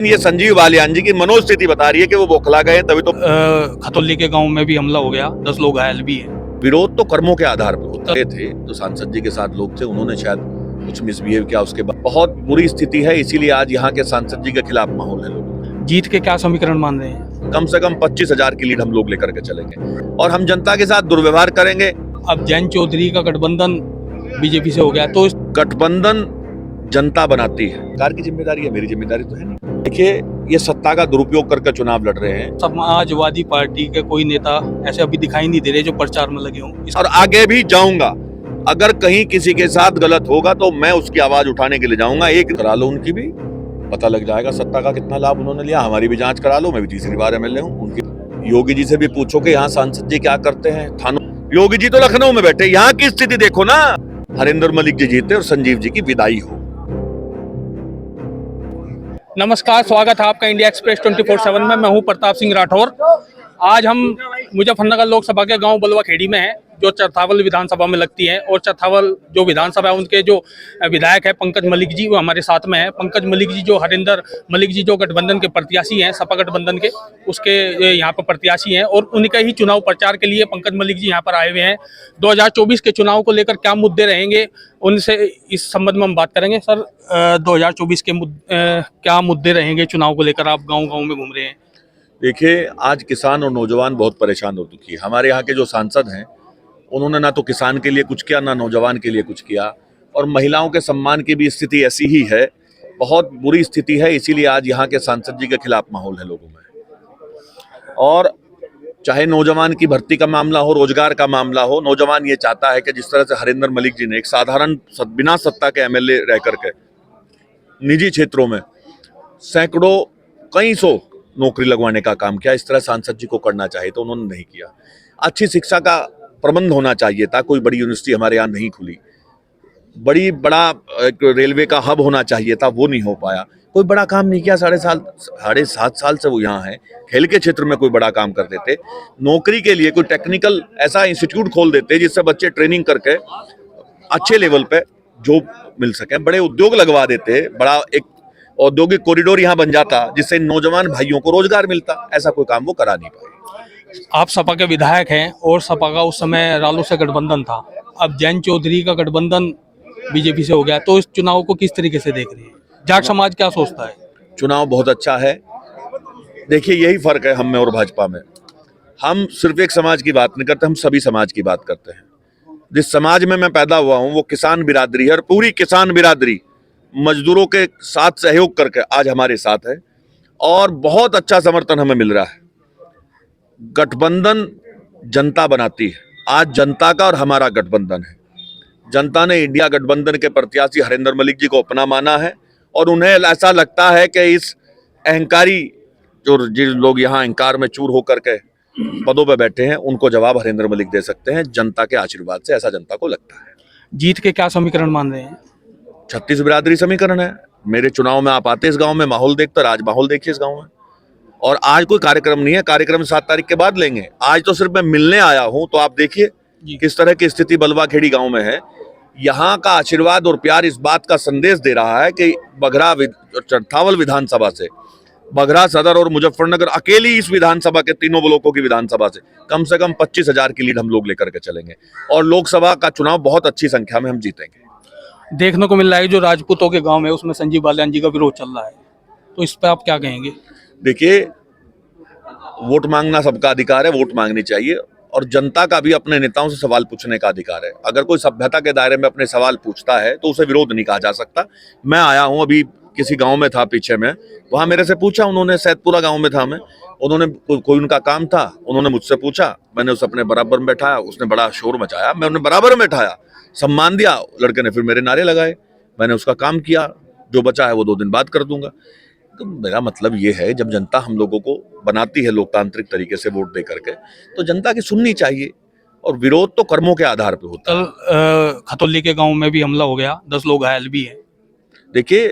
ये संजीव बालियान जी की मनोस्थिति बता रही है कि वो बौखला गए, तभी तो खतौली के गांव में भी हमला हो गया, 10 लोग घायल भी हैं। विरोध तो कर्मों के आधार पर होता थे। तो सांसद जी के साथ लोग थे, उन्होंने शायद कुछ मिसबिहेव किया, उसके बाद बहुत बुरी स्थिति है। इसीलिए आज यहाँ के सांसद जी के खिलाफ माहौल है। लोग जीत के क्या समीकरण मान रहे हैं? कम से कम 25,000 की लीड हम लोग लेकर के चलेंगे और हम जनता के साथ दुर्व्यवहार करेंगे। अब जैन चौधरी का गठबंधन बीजेपी से हो गया, तो गठबंधन जनता बनाती है, सरकार की जिम्मेदारी है, मेरी जिम्मेदारी तो है नहीं। देखिए, ये सत्ता का दुरुपयोग करके चुनाव लड़ रहे हैं। समाजवादी पार्टी के कोई नेता ऐसे अभी दिखाई नहीं दे रहे जो प्रचार में लगे हों। और आगे भी जाऊंगा, अगर कहीं किसी के साथ गलत होगा तो मैं उसकी आवाज उठाने के लिए जाऊंगा। एक करा लो, उनकी भी पता लग जाएगा सत्ता का कितना लाभ उन्होंने लिया। हमारी भी जांच करा लो, मैं भी तीसरी बार एमएलए हूँ। उनकी योगी जी से भी पूछो कि यहाँ सांसद जी क्या करते हैं। थानों योगी जी तो लखनऊ में बैठे, यहाँ की स्थिति देखो ना। हरिंदर मलिक जी जीते और संजीव जी की विदाई हो। नमस्कार, स्वागत है आपका इंडिया एक्सप्रेस 24/7 में। मैं हूं प्रताप सिंह राठौर। आज हम मुजफ्फरनगर लोकसभा के गांव बलवा खेड़ी में हैं, जो चरथावल विधानसभा में लगती है। और चरथावल जो विधानसभा है, उनके जो विधायक है पंकज मलिक जी, वो हमारे साथ में है। पंकज मलिक जी जो हरिंदर मलिक जी जो गठबंधन के प्रत्याशी हैं, सपा गठबंधन के, उसके यहाँ पर प्रत्याशी हैं। और उनके ही चुनाव प्रचार के लिए पंकज मलिक जी यहाँ पर आए हुए हैं। 2024 के चुनाव को लेकर क्या मुद्दे रहेंगे, उनसे इस संबंध में हम बात करेंगे। सर, 2024 के क्या मुद्दे रहेंगे चुनाव को लेकर? आप गाँव-गाँव में घूम रहे हैं। देखिए, आज किसान और नौजवान बहुत परेशान हो चुकी है। हमारे यहाँ के जो सांसद हैं, उन्होंने ना तो किसान के लिए कुछ किया, ना नौजवान के लिए कुछ किया। और महिलाओं के सम्मान की भी स्थिति ऐसी ही है, बहुत बुरी स्थिति है। इसीलिए आज यहाँ के सांसद जी के खिलाफ माहौल है लोगों में। और चाहे नौजवान की भर्ती का मामला हो, रोजगार का मामला हो, नौजवान ये चाहता है कि जिस तरह से हरिंदर मलिक जी ने एक साधारण बिना सत्ता के एमएलए रह करके निजी क्षेत्रों में सैकड़ों, कई सौ नौकरी लगवाने का काम किया, इस तरह सांसद जी को करना चाहिए, तो उन्होंने नहीं किया। अच्छी शिक्षा का प्रबंध होना चाहिए था, कोई बड़ी यूनिवर्सिटी हमारे यहाँ नहीं खुली। बड़ा एक रेलवे का हब होना चाहिए था, वो नहीं हो पाया। कोई बड़ा काम नहीं किया। 7.5 साल से वो यहाँ है। खेल के क्षेत्र में कोई बड़ा काम कर देते, नौकरी के लिए कोई टेक्निकल ऐसा इंस्टीट्यूट खोल देते जिससे बच्चे ट्रेनिंग करके अच्छे लेवल पे जॉब मिल सके, बड़े उद्योग लगवा देते, बड़ा एक औद्योगिक कॉरिडोर यहाँ बन जाता जिससे नौजवान भाइयों को रोजगार मिलता। ऐसा कोई काम वो करा नहीं पाए। आप सपा के विधायक हैं और सपा का उस समय रालों से गठबंधन था। अब जैन चौधरी का गठबंधन बीजेपी से हो गया, तो इस चुनाव को किस तरीके से देख रहे हैं? जाट समाज क्या सोचता है? चुनाव बहुत अच्छा है। देखिए, यही फर्क है हम में और भाजपा में। हम सिर्फ एक समाज की बात नहीं करते, हम सभी समाज की बात करते हैं। जिस समाज में मैं पैदा हुआ हूँ वो किसान बिरादरी है, और पूरी किसान बिरादरी मजदूरों के साथ सहयोग करके आज हमारे साथ है और बहुत अच्छा समर्थन हमें मिल रहा है। गठबंधन जनता बनाती है। आज जनता का और हमारा गठबंधन है। जनता ने इंडिया गठबंधन के प्रत्याशी हरिंदर मलिक जी को अपना माना है और उन्हें ऐसा लगता है कि इस अहंकारी जो लोग यहाँ अहंकार में चूर होकर के पदों पर बैठे हैं, उनको जवाब हरिंदर मलिक दे सकते हैं जनता के आशीर्वाद से, ऐसा जनता को लगता है। जीत के क्या समीकरण मान रहे हैं? 36 बिरादरी समीकरण है। मेरे चुनाव में आप आते इस गांव में, माहौल देखते, आज माहौल देखिए इस गांव में। और आज कोई कार्यक्रम नहीं है, कार्यक्रम 7 तारीख के बाद लेंगे। आज तो सिर्फ मैं मिलने आया हूं, तो आप देखिए किस तरह की स्थिति बलवा खेड़ी गांव में है। यहाँ का आशीर्वाद और प्यार इस बात का संदेश दे रहा है कि चरथावल विधानसभा से, बघरा सदर और मुजफ्फरनगर, अकेली इस विधानसभा के तीनों ब्लॉकों की विधानसभा से कम 25,000 की लीड हम लोग लेकर के चलेंगे और लोकसभा का चुनाव बहुत अच्छी संख्या में हम जीतेंगे। देखने को मिल रहा है जो राजपूतों के गांव है उसमें संजीव बालियान जी का विरोध चल रहा है, तो इस पर आप क्या कहेंगे? देखिए, वोट मांगना सबका अधिकार है, वोट मांगनी चाहिए। और जनता का भी अपने नेताओं से सवाल पूछने का अधिकार है। अगर कोई सभ्यता के दायरे में अपने सवाल पूछता है तो उसे विरोध नहीं कहा जा सकता। मैं आया हूं, अभी किसी गांव में था पीछे में, वहां मेरे से पूछा उन्होंने, सैदपुरा गांव में था मैं, उन्होंने कोई उनका काम था, उन्होंने मुझसे पूछा, मैंने उसे अपने बराबर में बैठाया। उसने बड़ा शोर मचाया, मैं उन्हें बराबर में बैठाया, सम्मान दिया। लड़के ने फिर मेरे नारे लगाए, मैंने उसका काम किया। जो बचा है वो 2 दिन बाद कर दूंगा। तो मेरा मतलब ये है, जब जनता हम लोगों को बनाती है लोकतांत्रिक तरीके से वोट दे करके, तो जनता की सुननी चाहिए। और विरोध तो कर्मों के आधार पर होता है। कल खतौली के गांव में भी हमला हो गया, 10 लोग घायल भी हैं। देखिए,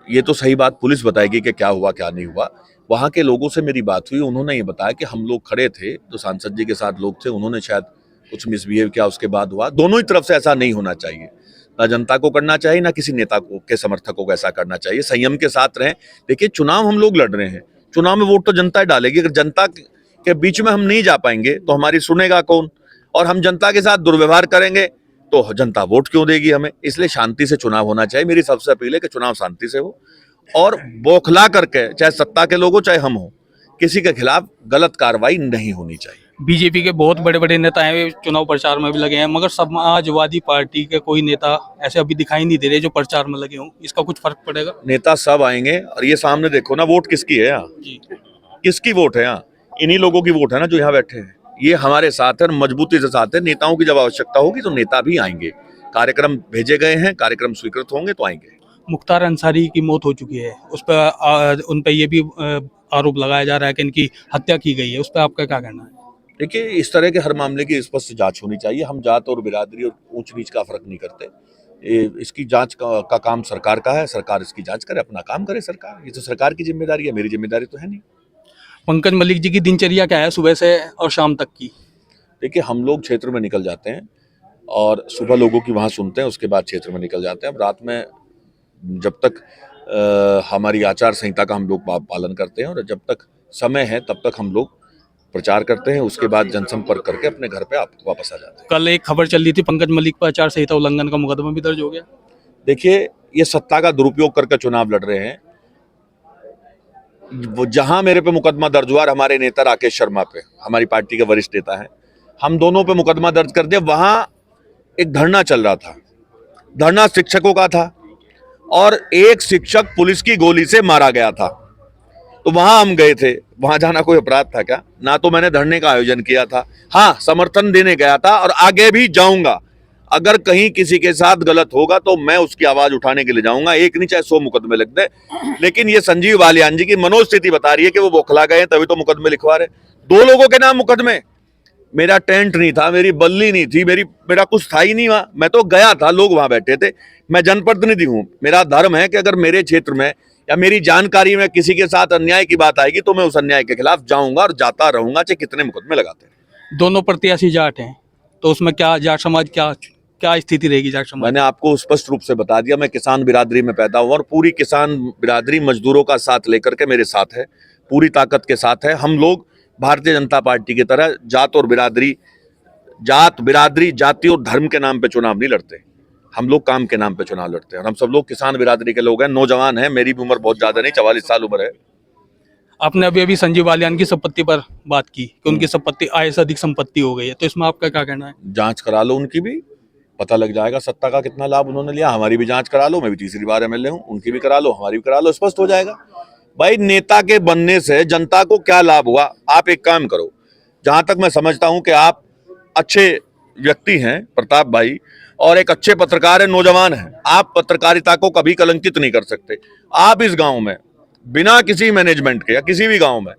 ये तो सही बात पुलिस बताएगी कि क्या हुआ क्या नहीं हुआ। वहाँ के लोगों से मेरी बात हुई, उन्होंने ये बताया कि हम लोग खड़े थे, तो सांसद जी के साथ लोग थे, उन्होंने शायद कुछ मिसबिहेव किया, उसके बाद हुआ। दोनों ही तरफ से ऐसा नहीं होना चाहिए। ना जनता को करना चाहिए, ना किसी नेता को के समर्थकों को ऐसा करना चाहिए। संयम के साथ रहें। देखिए, चुनाव हम लोग लड़ रहे हैं, चुनाव में वोट तो जनता डालेगी। अगर जनता के बीच में हम नहीं जा पाएंगे तो हमारी सुनेगा कौन, और हम जनता के साथ दुर्व्यवहार करेंगे तो जनता वोट क्यों देगी हमें। इसलिए शांति से चुनाव होना चाहिए। मेरी सबसे अपील है कि चुनाव शांति से हो, और बौखला करके, चाहे सत्ता के लोग हो चाहे हम हो, किसी के खिलाफ गलत कार्रवाई नहीं होनी चाहिए। बीजेपी के बहुत बड़े बड़े नेता हैं, वे चुनाव प्रचार में भी लगे हैं, मगर समाजवादी पार्टी के कोई नेता ऐसे अभी दिखाई नहीं दे रहे जो प्रचार में लगे हों। इसका कुछ फर्क पड़ेगा? नेता सब आएंगे, और ये सामने देखो ना, वोट किसकी है यहाँ, जी, किसकी वोट है यहाँ? इन्हीं लोगों की वोट है ना जो यहाँ बैठे हैं। ये हमारे साथ है और मजबूती से साथ है। नेताओं की जब आवश्यकता होगी तो नेता भी आएंगे। कार्यक्रम भेजे गए हैं, कार्यक्रम स्वीकृत होंगे तो आएंगे। मुख्तार अंसारी की मौत हो चुकी है, उस पर उन पर यह भी आरोप लगाया जा रहा है कि इनकी हत्या की गई है, उस पर आपका क्या कहना है? देखिए, इस तरह के हर मामले की स्पष्ट जांच होनी चाहिए। हम जात और बिरादरी और ऊंच नीच का फर्क नहीं करते। इसकी जांच का काम सरकार का है। सरकार इसकी जांच करे, अपना काम करे सरकार। ये तो सरकार की जिम्मेदारी है, मेरी जिम्मेदारी तो है नहीं। पंकज मलिक जी की दिनचर्या क्या है सुबह से और शाम तक की? देखिए, हम लोग क्षेत्र में निकल जाते हैं और सुबह लोगों की वहाँ सुनते हैं, उसके बाद क्षेत्र में निकल जाते हैं। अब रात में जब तक हमारी आचार संहिता का हम लोग पालन करते हैं, और जब तक समय है तब तक हम लोग प्रचार करते हैं। उसके बाद जनसंपर्क करके अपने घर पे आप वापस आ जाते हैं। कल एक खबर चल रही थी पंकज मलिक पर आचार संहिता उल्लंघन का मुकदमा भी दर्ज हो गया। देखिए, ये सत्ता का दुरुपयोग करके चुनाव लड़ रहे हैं। वो जहां मेरे पे मुकदमा दर्ज हुआ, हमारे नेता राकेश शर्मा पे, हमारी पार्टी के वरिष्ठ नेता हैं, हम दोनों पे मुकदमा दर्ज कर दिया। वहां एक धरना चल रहा था, धरना शिक्षकों का था, और एक शिक्षक पुलिस की गोली से मारा गया था। तो वहां हम गए थे। वहां जाना कोई अपराध था क्या? ना तो मैंने धरने का आयोजन किया था, हाँ समर्थन देने गया था, और आगे भी जाऊंगा। अगर कहीं किसी के साथ गलत होगा तो मैं उसकी आवाज उठाने के लिए जाऊंगा। एक नहीं चाहे 100 मुकदमे लग दे। लेकिन ये संजीव बालियान जी की मनोस्थिति बता रही है कि वो बौखला गए, तभी तो मुकदमे लिखवा रहे। 2 लोगों के नाम मुकदमे। मेरा टेंट नहीं था, मेरी बल्ली नहीं थी, मेरा कुछ था ही नहीं वहां। मैं तो गया था, लोग वहां बैठे थे। मैं जनप्रतिनिधि हूं। मेरा धर्म है कि अगर मेरे क्षेत्र में या मेरी जानकारी में किसी के साथ अन्याय की बात आएगी तो मैं उस अन्याय के खिलाफ जाऊंगा और जाता रहूंगा, चाहे कितने मुकदमे लगाते हैं। दोनों प्रत्याशी जाट हैं, तो उसमें क्या जाट समाज क्या स्थिति रहेगी? जाट समाज, मैंने आपको स्पष्ट रूप से बता दिया, मैं किसान बिरादरी में पैदा हुआ और पूरी किसान बिरादरी मजदूरों का साथ लेकर के मेरे साथ है, पूरी ताकत के साथ है। हम लोग भारतीय जनता पार्टी की तरह जात बिरादरी जाति और धर्म के नाम पे चुनाव नहीं लड़ते। हम लोग काम के नाम पे चुनाव लड़ते हैं, और हम सब लोग किसान बिरादरी के लोग हैं, नौजवान हैं। मेरी भी उम्र बहुत ज्यादा नहीं, 44 साल उम्र है। आपने अभी संजीव बालियान की संपत्ति पर बात की कि उनकी संपत्ति आय से अधिक संपत्ति हो गई है, तो इसमें आपका क्या कहना है? जांच करा लो, उनकी भी पता लग जाएगा सत्ता का कितना लाभ उन्होंने लिया। हमारी भी जांच करा लो, मैं भी तीसरी बार एमएलए हूं, उनकी भी करा लो, हमारी भी करा लो, स्पष्ट हो जाएगा। भाई, नेता के बनने से जनता को क्या लाभ हुआ? आप एक काम करो, जहां तक मैं समझता हूं कि आप अच्छे व्यक्ति हैं प्रताप भाई, और एक अच्छे पत्रकार है, नौजवान है। आप पत्रकारिता को कभी कलंकित नहीं कर सकते। आप इस गांव में बिना किसी मैनेजमेंट के या किसी भी गांव में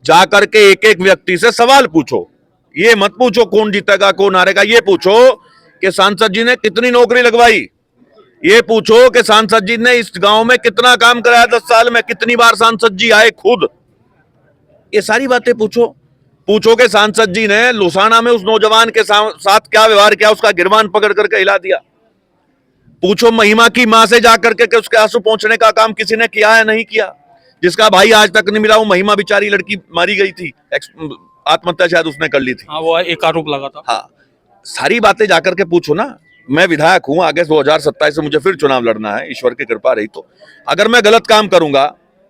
जाकर के एक एक व्यक्ति से सवाल पूछो। ये मत पूछो कौन जीतेगा कौन हारेगा, ये पूछो कि सांसद जी ने कितनी नौकरी लगवाई। ये पूछो कि सांसद जी ने इस गांव में कितना काम कराया 10 साल में, कितनी बार सांसद जी आए खुद। ये सारी बातें पूछो। पूछो कि सांसद जी ने लुसाना में उस नौजवान के साथ क्या व्यवहार किया, उसका गिरबान पकड़ करके हिला दिया। पूछो महिमा की मां से जाकर के उसके आंसू पहुंचने का काम किसी ने किया है नहीं किया। जिसका भाई आज तक नहीं मिला, वो महिमा बेचारी लड़की मारी गई थी, आत्महत्या शायद उसने कर ली थी। हाँ, वो एक आरोप लगा था। हाँ, सारी बातें जाकर के पूछो ना। मैं विधायक हूं, आगे 2027 से मुझे फिर चुनाव लड़ना है, ईश्वर की कृपा रही तो। अगर मैं गलत काम करूंगा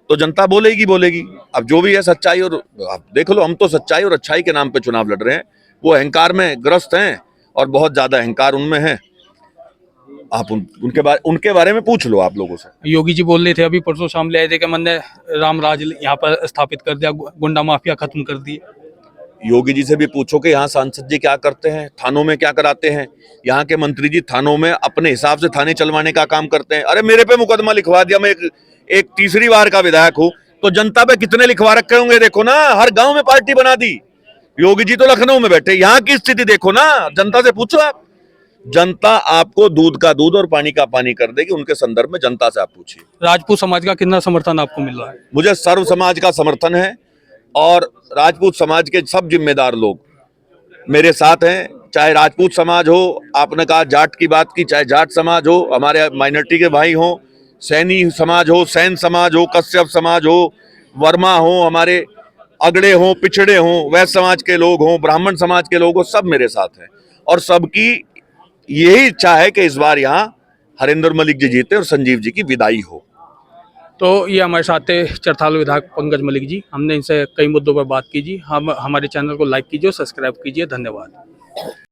तो जनता बोलेगी। अब जो भी है सच्चाई, और आप देख लो, हम तो सच्चाई और अच्छाई के नाम पे चुनाव लड़ रहे हैं। वो अहंकार में ग्रस्त हैं, और बहुत ज्यादा अहंकार उनमें है। आप उनके बारे में पूछ लो आप लोगों से। योगी जी बोल रहे थे अभी परसों शाम ले आए थे कि मैंने राम राज यहाँ पर स्थापित कर दिया, गुंडा माफिया खत्म कर दी। योगी जी से भी पूछो कि यहाँ सांसद जी क्या करते हैं, थानों में क्या कराते हैं। यहाँ के मंत्री जी थानों में अपने हिसाब से थाने चलवाने का काम करते हैं। अरे मेरे पे मुकदमा लिखवा दिया, मैं एक तीसरी बार का विधायक हूं, तो जनता पे कितने लिखवा रखे होंगे देखो ना। हर गांव में पार्टी बना दी। योगी जी तो लखनऊ में बैठे, यहाँ की स्थिति देखो ना, जनता से पूछो आप। जनता आपको दूध का दूध और पानी का पानी कर देगी। उनके संदर्भ में जनता से आप पूछिए। राजपूत समाज का कितना समर्थन आपको मिल रहा है? मुझे सर्व समाज का समर्थन है, और राजपूत समाज के सब जिम्मेदार लोग मेरे साथ हैं। चाहे राजपूत समाज हो, आपने कहा जाट की बात की, चाहे जाट समाज हो, हमारे माइनॉरिटी के भाई हो, सैनी समाज हो, सैन समाज हो, कश्यप समाज हो, वर्मा हो, हमारे अगड़े हो, पिछड़े हो, वैश्य समाज के लोग हो, ब्राह्मण समाज के लोग हो, सब मेरे साथ हैं। और सबकी यही इच्छा है कि इस बार यहाँ हरिंदर मलिक जी जीते और संजीव जी की विदाई हो। तो ये हमारे साथ थे चरथावल विधायक पंकज मलिक जी। हमने इनसे कई मुद्दों पर बात की जी। हम हमारे चैनल को लाइक कीजिए और सब्सक्राइब कीजिए। धन्यवाद।